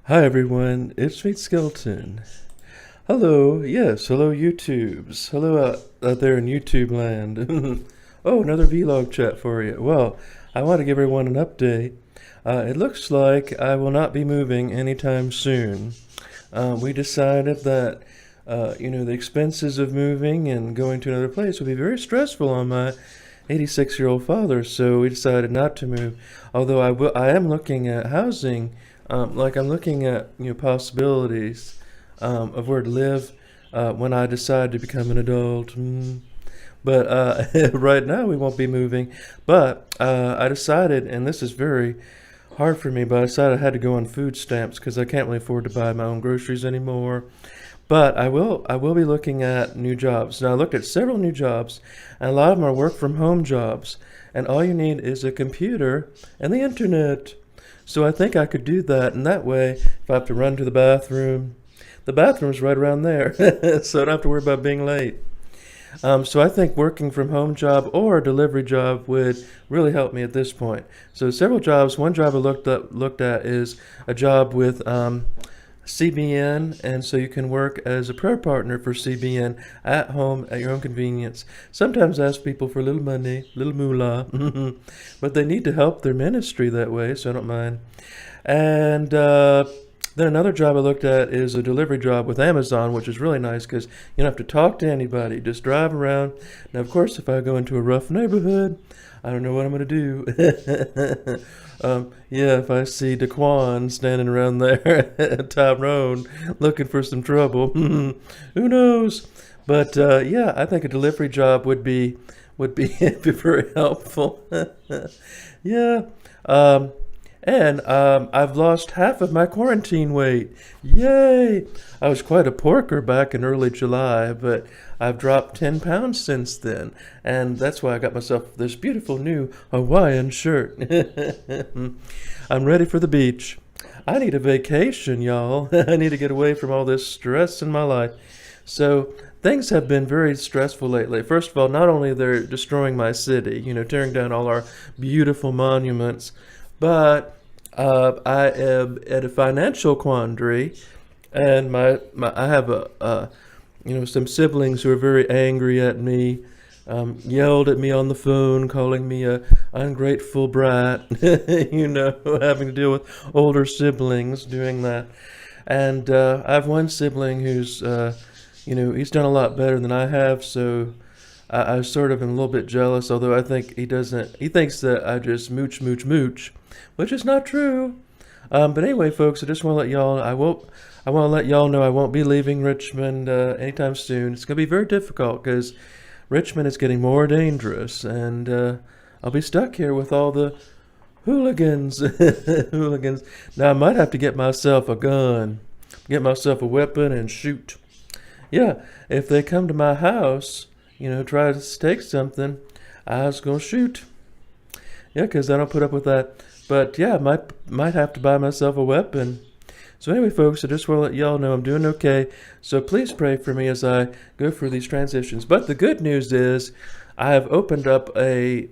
Hi everyone, it's Meade Skeleton. Hello, yes, hello YouTubes. Hello out there in YouTube land. Oh, another vlog chat for you. Well, I want to give everyone an update. It looks like I will not be moving anytime soon. We decided that, the expenses of moving and going to another place would be very stressful on my 86-year-old father, so we decided not to move. Although I am looking at housing, like I'm looking at possibilities of where to live when I decide to become an adult. But right now we won't be moving. But I decided, and this is very hard for me, but I decided I had to go on food stamps because I can't really afford to buy my own groceries anymore. But I will be looking at new jobs. Now I looked at several new jobs, and a lot of them are work from home jobs. And all you need is a computer and the internet. So I think I could do that, and that way, if I have to run to the bathroom's right around there, so I don't have to worry about being late. So I think working from home job or a delivery job would really help me at this point. So several jobs. One job I looked at is a job with CBN, and so you can work as a prayer partner for CBN at home at your own convenience. Sometimes ask people for a little money, little moolah, but they need to help their ministry that way, so I don't mind. And then another job I looked at is a delivery job with Amazon, which is really nice because you don't have to talk to anybody, just drive around. Now, of course, if I go into a rough neighborhood, I don't know what I'm going to do. Yeah, if I see Daquan standing around there at Tyrone looking for some trouble, who knows? But yeah, I think a delivery job would be be very helpful. Yeah. Um, and I've lost half of my quarantine weight. Yay! I was quite a porker back in early July, but I've dropped 10 pounds since then. And that's why I got myself this beautiful new Hawaiian shirt. I'm ready for the beach. I need a vacation, y'all. I need to get away from all this stress in my life. So things have been very stressful lately. First of all, not only they're destroying my city, tearing down all our beautiful monuments, but I am at a financial quandary, and I have some siblings who are very angry at me, yelled at me on the phone, calling me a ungrateful brat, having to deal with older siblings doing that. And I have one sibling who's, he's done a lot better than I have, so I sort of am a little bit jealous, although I think he thinks that I just mooch, mooch, mooch, which is not true. But anyway, folks, I just want to let y'all, I want to let y'all know I won't be leaving Richmond anytime soon. It's going to be very difficult because Richmond is getting more dangerous, and I'll be stuck here with all the hooligans. Hooligans. Now, I might have to get myself a gun, get myself a weapon, and shoot. Yeah, if they come to my house, try to take something, I was going to shoot. Yeah, because I don't put up with that. But yeah, might have to buy myself a weapon. So anyway, folks, I just want to let y'all know I'm doing okay. So please pray for me as I go through these transitions. But the good news is I have opened up a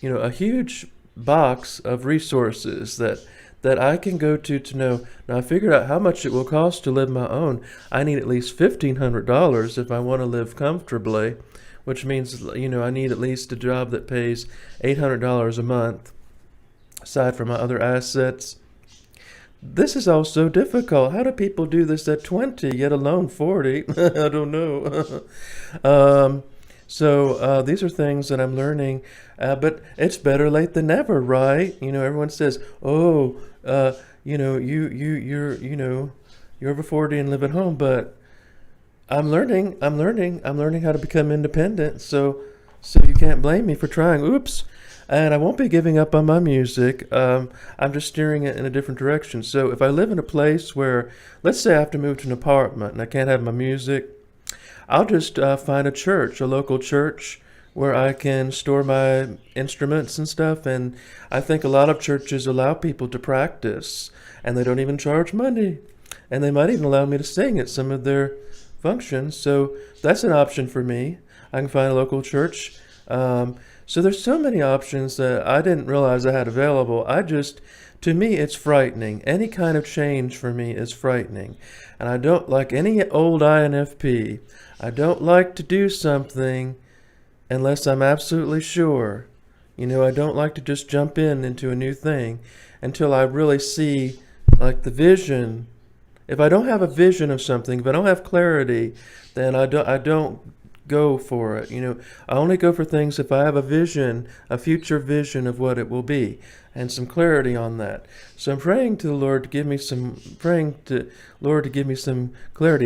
huge box of resources that I can go to know. Now I figured out how much it will cost to live my own. I need at least $1,500 if I want to live comfortably, which means I need at least a job that pays $800 a month, aside from my other assets. This is also difficult. How do people do this at 20, yet alone 40? I don't know. So these are things that I'm learning, but it's better late than never, right? Everyone says, "Oh, you're over 40 and live at home," but I'm learning how to become independent. So you can't blame me for trying. Oops. And I won't be giving up on my music. I'm just steering it in a different direction. So if I live in a place where, let's say I have to move to an apartment and I can't have my music, I'll just find a local church where I can store my instruments and stuff. And I think a lot of churches allow people to practice, and they don't even charge money. And they might even allow me to sing at some of their functions. So that's an option for me. I can find a local church. So there's so many options that I didn't realize I had available. I just To me, it's frightening. Any kind of change for me is frightening. And I don't like any old INFP. I don't like to do something unless I'm absolutely sure. I don't like to just jump into a new thing until I really see like the vision. If I don't have a vision of something, if I don't have clarity, then I don't go for it. I only go for things if I have a vision, a future vision of what it will be, and some clarity on that. So I'm praying to the Lord to give me some clarity.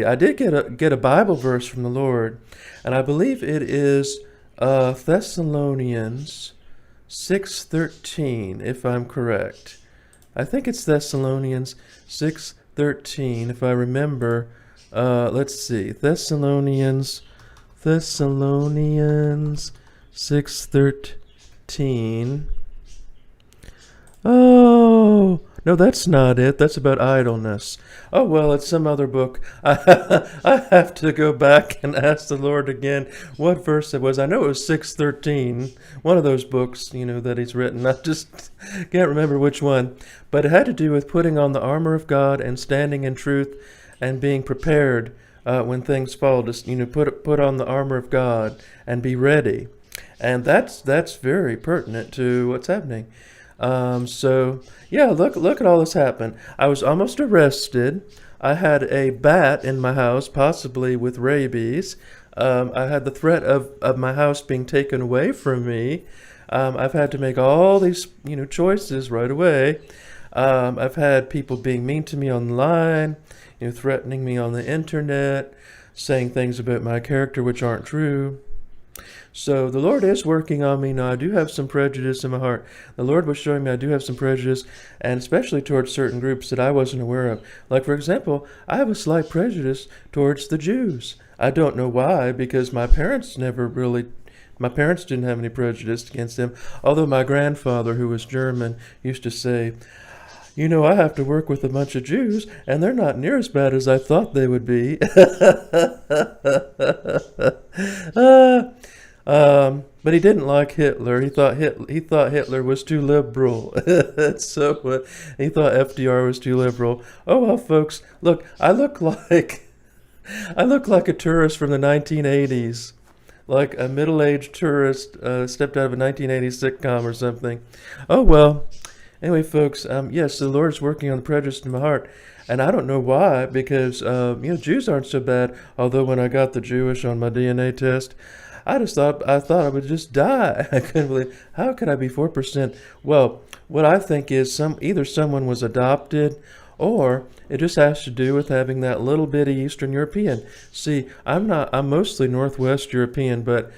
I did get a Bible verse from the Lord, and I believe it is Thessalonians 6:13, if I'm correct. I think it's Thessalonians 6:13, if I remember. Let's see, Thessalonians 6:13. Oh, no, that's not it. That's about idleness. Oh, well, it's some other book. I have to go back and ask the Lord again what verse it was. I know it was 6:13, one of those books, that he's written. I just can't remember which one. But it had to do with putting on the armor of God and standing in truth and being prepared when things fall. Just, put on the armor of God and be ready. And that's very pertinent to what's happening. So yeah, look at all this happen. I was almost arrested. I had a bat in my house, possibly with rabies. I had the threat of my house being taken away from me. I've had to make all these, choices right away. I've had people being mean to me online, threatening me on the internet, saying things about my character which aren't true. So the Lord is working on me now. I do have some prejudice in my heart. The Lord was showing me I do have some prejudice, and especially towards certain groups that I wasn't aware of. Like, for example, I have a slight prejudice towards the Jews. I don't know why, because my parents didn't have any prejudice against them. Although my grandfather, who was German, used to say, I have to work with a bunch of Jews, and they're not near as bad as I thought they would be. But he didn't like Hitler. He thought Hitler was too liberal. So he thought FDR was too liberal. Oh well, folks, look, I look like a tourist from the 1980s, like a middle-aged tourist stepped out of a 1980s sitcom or something. Oh well. Anyway, folks, yes, the Lord's working on the prejudice in my heart, and I don't know why, because Jews aren't so bad. Although when I got the Jewish on my DNA test, I thought I would just die. I couldn't believe, how could I be 4%? Well, what I think is either someone was adopted, or it just has to do with having that little bitty Eastern European. See, I'm mostly Northwest European, but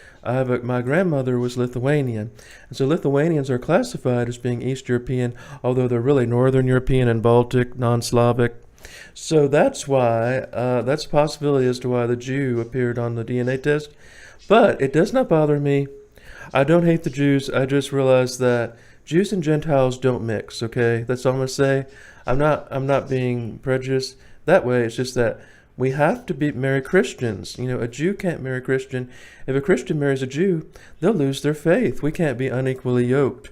my grandmother was Lithuanian. And so Lithuanians are classified as being East European, although they're really Northern European and Baltic, non-Slavic. So that's why, that's a possibility as to why the Jew appeared on the DNA test. But it does not bother me. I don't hate the Jews. I just realized that Jews and Gentiles don't mix, okay? That's all I'm going to say. I'm not being prejudiced that way. It's just that we have to marry Christians. A Jew can't marry a Christian. If a Christian marries a Jew, they'll lose their faith. We can't be unequally yoked.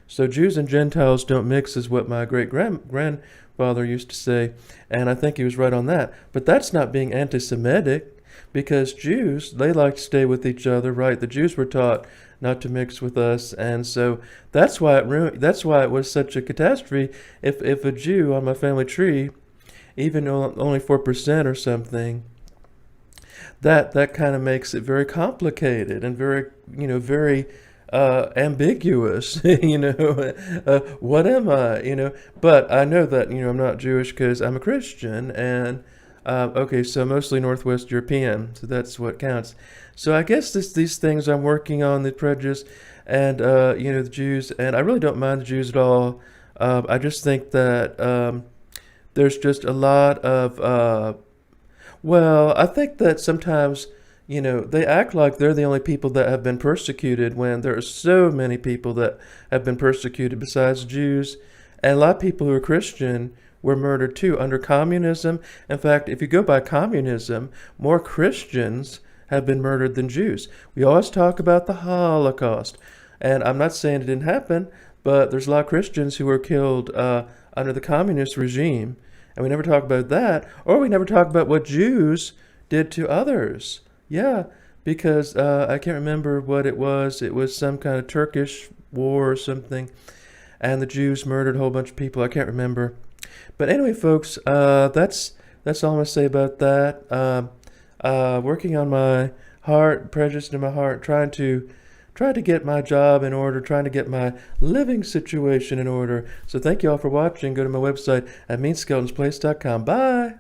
So Jews and Gentiles don't mix is what my great-grandfather used to say, and I think he was right on that. But that's not being anti-Semitic, because Jews, they like to stay with each other, right? The Jews were taught not to mix with us, and so that's why it was such a catastrophe. If a Jew on my family tree, even only 4% or something, that kind of makes it very complicated and very ambiguous. What am I? But I know that I'm not Jewish because I'm a Christian, and okay, so mostly Northwest European, so that's what counts. So I guess these things I'm working on, the prejudice and the Jews, and I really don't mind the Jews at all. I just think that there's just a lot of I think that sometimes they act like they're the only people that have been persecuted when there are so many people that have been persecuted besides Jews, and a lot of people who are Christian were murdered too under communism. In fact, if you go by communism, more Christians have been murdered than Jews. We always talk about the Holocaust, and I'm not saying it didn't happen, but there's a lot of Christians who were killed under the communist regime, and we never talk about that, or we never talk about what Jews did to others. Yeah, because I can't remember what it was. It was some kind of Turkish war or something, and the Jews murdered a whole bunch of people. I can't remember. But anyway, folks, that's all I'm gonna say about that. Working on my heart, prejudice in my heart, trying to get my job in order, trying to get my living situation in order. So thank you all for watching. Go to my website at meadskeletonsplace.com. Bye.